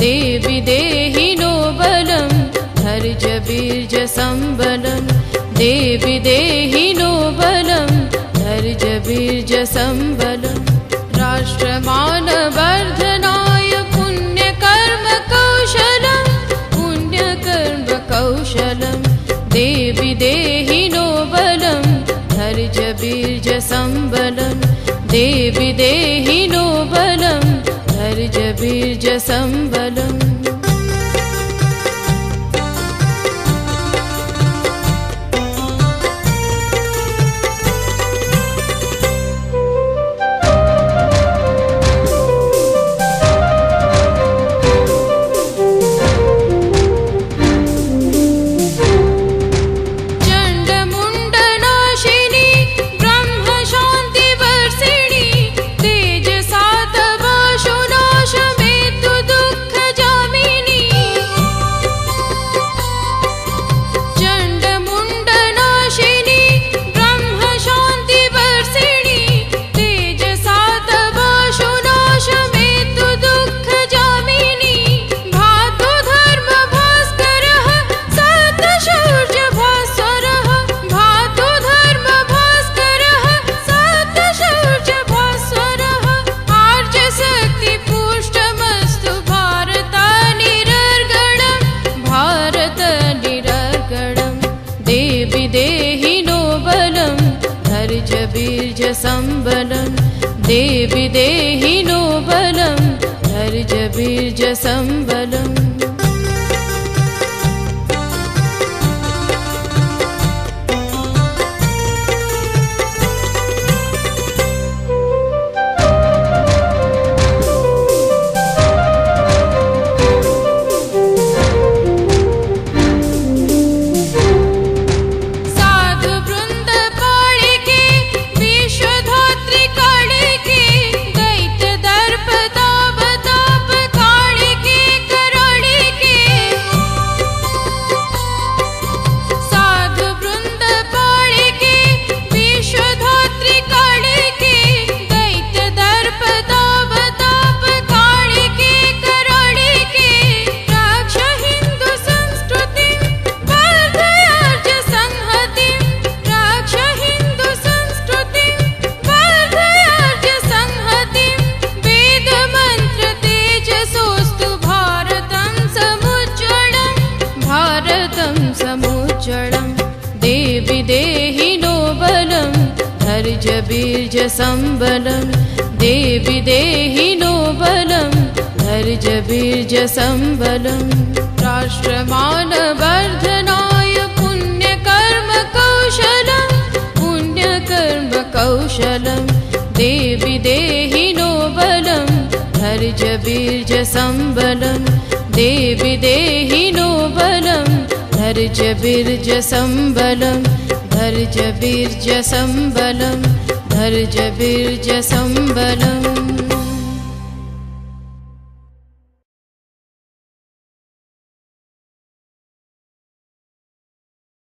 देवी देहि नो बलं धैर्य बीर्ज संबलं देवी देहि नो बलं धैर्य बीर्ज संबलं राष्ट्रमान वर्धनाय पुण्यकर्म कौशलं देवी देहि नो बलं धैर्य बीर्ज संबलं देवी देहि नो बलं धैर्य बीर्ज संबलं देवी देहि नो बलं धैर्य बीर्ज संबलं देवी देहि नो बलं धैर्य बीर्ज संबलं देवी देहि नो बलं धैर्य बीर्ज संबलं देवी देहि नो बलं धैर्य बीर्ज संबलं राष्ट्रमान वर्धनाय पुण्यकर्म कौशलं देवी देहि नो बलं धैर्य बीर्ज संबलं देवी देहि नो बलं धैर्य बीर्ज संबलं धैर्य बीर्ज संबलं धैर्य बीर्ज संबलं।